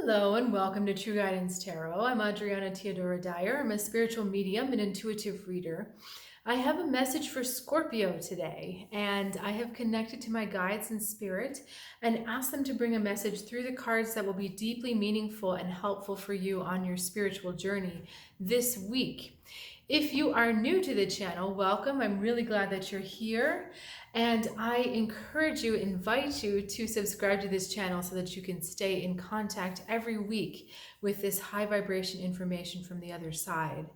Hello and welcome to True Guidance Tarot. I'm Adriana Teodoro-Dier. I'm a spiritual medium and intuitive reader. I have a message for Scorpio today, and I have connected to my guides in spirit and asked them to bring a message through the cards that will be deeply meaningful and helpful for you on your spiritual journey this week. If you are new to the channel, welcome. I'm really glad that you're here. And I invite you to subscribe to this channel so that you can stay in contact every week with this high vibration information from the other side.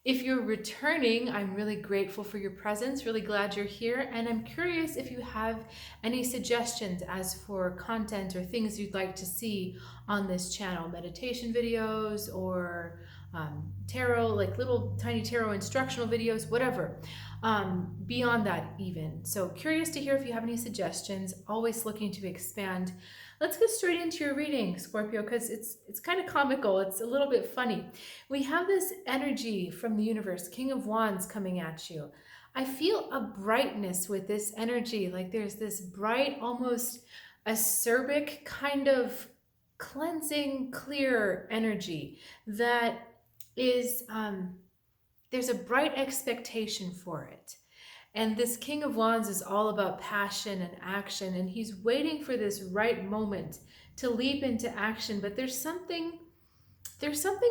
If you're returning, I'm really grateful for your presence, really glad you're here, and I'm curious if you have any suggestions as for content or things you'd like to see on this channel, meditation videos or tarot, like little tiny tarot instructional videos, whatever, beyond that even. So curious to hear if you have any suggestions, always looking to expand. Let's get straight into your reading, Scorpio, because it's kind of comical. It's a little bit funny. We have this energy from the universe, King of Wands, coming at you. I feel a brightness with this energy. Like there's this bright, almost acerbic kind of cleansing, clear energy that is, there's a bright expectation for it. And this King of Wands is all about passion and action, and he's waiting for this right moment to leap into action. But there's something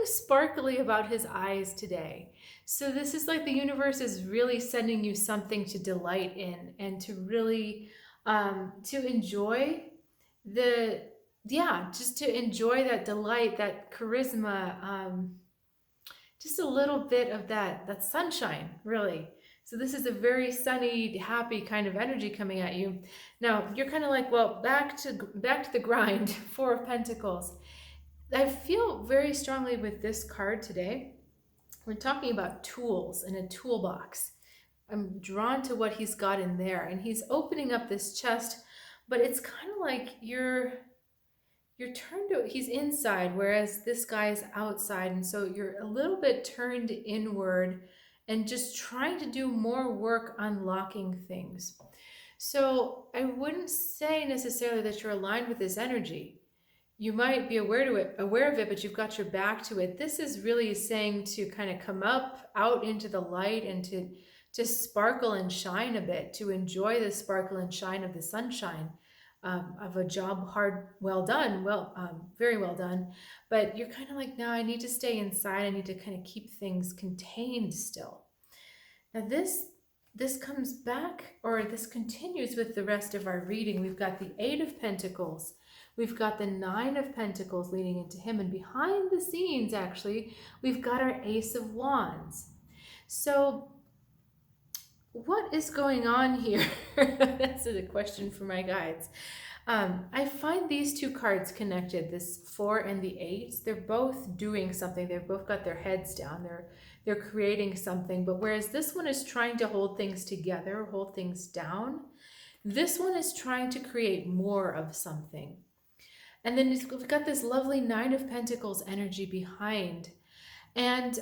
sparkly about his eyes today. So this is like the universe is really sending you something to delight in and to really to enjoy just to enjoy that delight, that charisma, just a little bit of that sunshine, really. So this is a very sunny, happy kind of energy coming at you. Now, you're kind of like, well, back to the grind, Four of Pentacles. I feel very strongly with this card today. We're talking about tools and a toolbox. I'm drawn to what he's got in there, and he's opening up this chest, but it's kind of like you're turned to, he's inside, whereas this guy is outside. And so you're a little bit turned inward and just trying to do more work unlocking things. So I wouldn't say necessarily that you're aligned with this energy. You might be aware of it, but you've got your back to it. This is really saying to kind of come up out into the light and to sparkle and shine a bit, to enjoy the sparkle and shine of the sunshine. Of a job well done, very well done, but you're kind of like, now I need to stay inside. I need to kind of keep things contained still. Now this comes back, or this continues with the rest of our reading. We've got the Eight of Pentacles. We've got the Nine of Pentacles leading into him, and behind the scenes, actually, we've got our Ace of Wands. So what is going on here? That's a question for my guides. I find these two cards connected, this 4 and the 8. They're both doing something. They've both got their heads down. They're creating something. But whereas this one is trying to hold things together, hold things down, this one is trying to create more of something. And then we've got this lovely Nine of Pentacles energy behind. And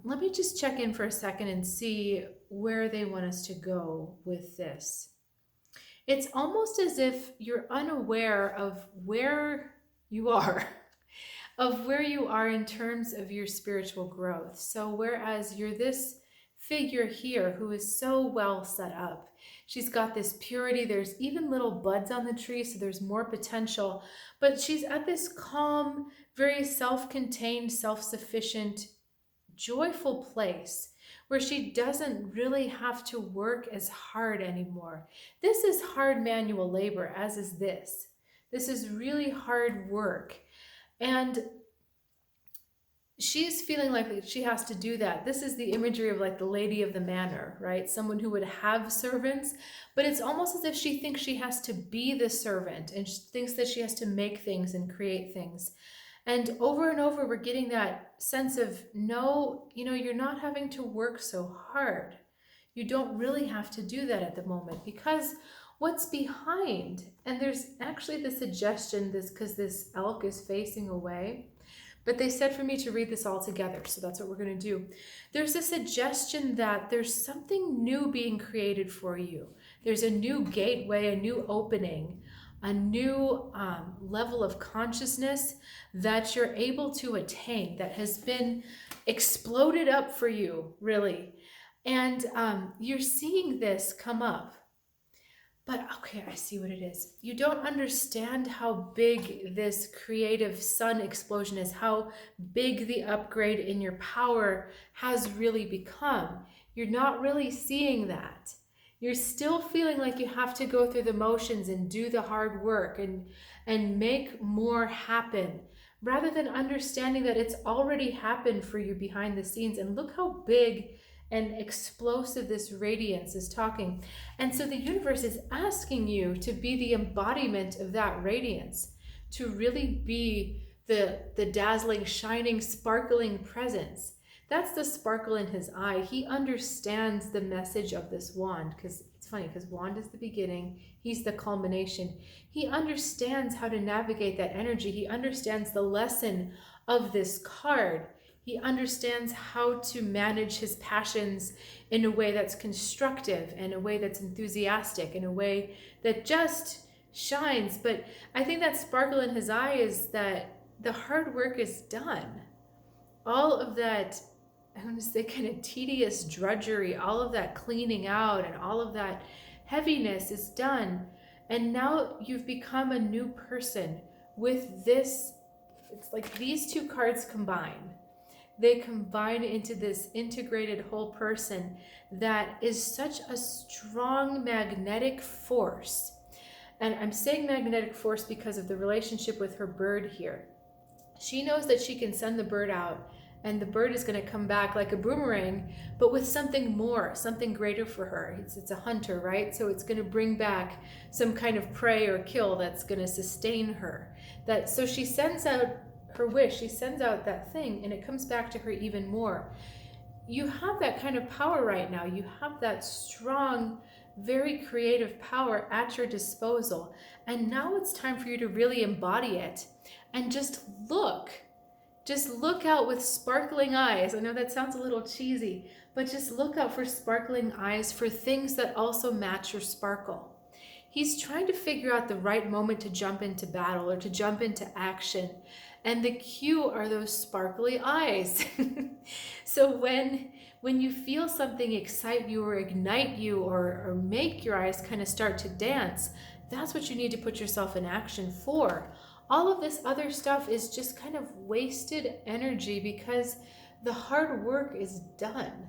let me just check in for a second and see where they want us to go with this. It's almost as if you're unaware of where you are, in terms of your spiritual growth. So whereas you're this figure here who is so well set up, she's got this purity, there's even little buds on the tree, so there's more potential, but she's at this calm, very self-contained, self-sufficient, joyful place where she doesn't really have to work as hard anymore. This is hard manual labor, as is this. This is really hard work. And she's feeling like she has to do that. This is the imagery of like the lady of the manor, right? Someone who would have servants, but it's almost as if she thinks she has to be the servant, and she thinks that she has to make things and create things. And over, we're getting that sense of, no, you're not having to work so hard. You don't really have to do that at the moment, because what's behind, and there's actually the suggestion, because this elk is facing away, but they said for me to read this all together, so that's what we're going to do. There's a suggestion that there's something new being created for you. There's a new gateway, a new opening. a new level of consciousness that you're able to attain, that has been exploded up for you, really. And you're seeing this come up. But okay, I see what it is. You don't understand how big this creative sun explosion is, how big the upgrade in your power has really become. You're not really seeing that. You're still feeling like you have to go through the motions and do the hard work and make more happen, rather than understanding that it's already happened for you behind the scenes. And look how big and explosive this radiance is talking. And so the universe is asking you to be the embodiment of that radiance, to really be the dazzling, shining, sparkling presence. That's the sparkle in his eye. He understands the message of this wand, because it's funny, because wand is the beginning, he's the culmination. He understands how to navigate that energy. He understands the lesson of this card. He understands how to manage his passions in a way that's constructive, in a way that's enthusiastic, in a way that just shines. But I think that sparkle in his eye is that the hard work is done. All of that, I want to say, kind of tedious drudgery, all of that cleaning out and all of that heaviness is done. And now you've become a new person with this. It's like these two cards combine. They combine into this integrated whole person that is such a strong magnetic force. And I'm saying magnetic force because of the relationship with her bird here. She knows that she can send the bird out, and the bird is going to come back like a boomerang, but with something more, something greater for her. It's a hunter, right? So it's going to bring back some kind of prey or kill that's going to sustain her. So she sends out her wish, she sends out that thing, and it comes back to her even more. You have that kind of power right now. You have that strong, very creative power at your disposal. And now it's time for you to really embody it and just look out with sparkling eyes. I know that sounds a little cheesy, but just look out for sparkling eyes for things that also match your sparkle. He's trying to figure out the right moment to jump into battle or to jump into action. And the cue are those sparkly eyes. So when you feel something excite you or ignite you or make your eyes kind of start to dance, that's what you need to put yourself in action for. All of this other stuff is just kind of wasted energy because the hard work is done.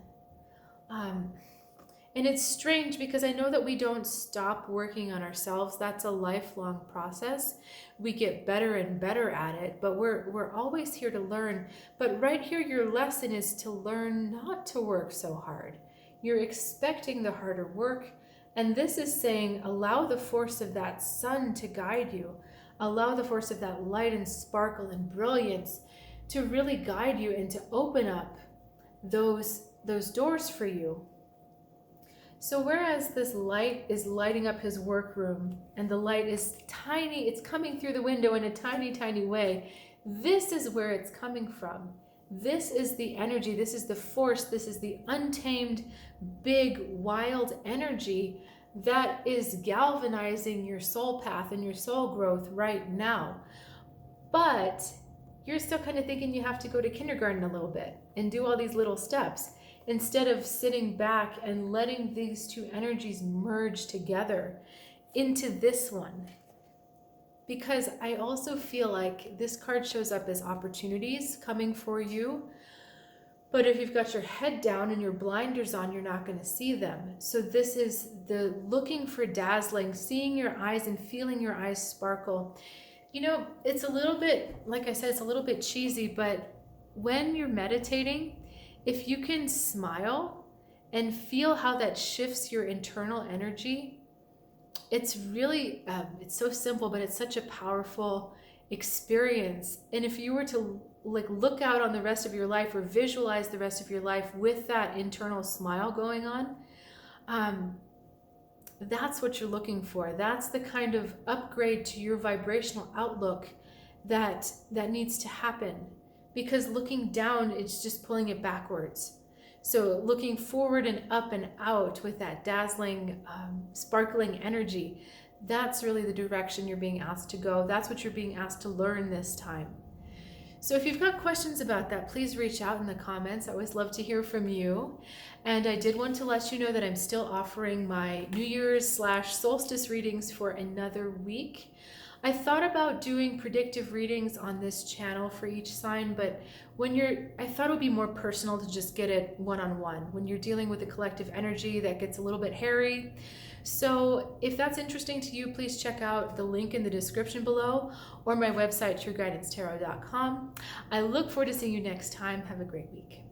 And it's strange because I know that we don't stop working on ourselves. That's a lifelong process. We get better and better at it, but we're always here to learn. But right here, your lesson is to learn not to work so hard. You're expecting the harder work. And this is saying, allow the force of that sun to guide you. Allow the force of that light and sparkle and brilliance to really guide you and to open up those doors for you. So whereas this light is lighting up his workroom and the light is tiny, it's coming through the window in a tiny, tiny way, this is where it's coming from. This is the energy, this is the force, this is the untamed, big, wild energy that is galvanizing your soul path and your soul growth right now. But you're still kind of thinking you have to go to kindergarten a little bit and do all these little steps, instead of sitting back and letting these two energies merge together into this one. Because I also feel like this card shows up as opportunities coming for you, but if you've got your head down and your blinders on, you're not going to see them. So this is the looking for dazzling, seeing your eyes and feeling your eyes sparkle. You know, it's a little bit, like I said, it's a little bit cheesy, but when you're meditating, if you can smile and feel how that shifts your internal energy, it's really, it's so simple, but it's such a powerful experience. And if you were to look out on the rest of your life or visualize the rest of your life with that internal smile going on, that's what you're looking for. That's the kind of upgrade to your vibrational outlook that needs to happen. Because looking down, it's just pulling it backwards. So looking forward and up and out with that dazzling, sparkling energy, That's really the direction you're being asked to go. That's what you're being asked to learn this time. So if you've got questions about that, please reach out in the comments. I always love to hear from you. And I did want to let you know that I'm still offering my New Year's / solstice readings for another week. I thought about doing predictive readings on this channel for each sign, but I thought it would be more personal to just get it one-on-one. When you're dealing with a collective energy, that gets a little bit hairy. So if that's interesting to you, please check out the link in the description below or my website, trueguidancetarot.com. I look forward to seeing you next time. Have a great week.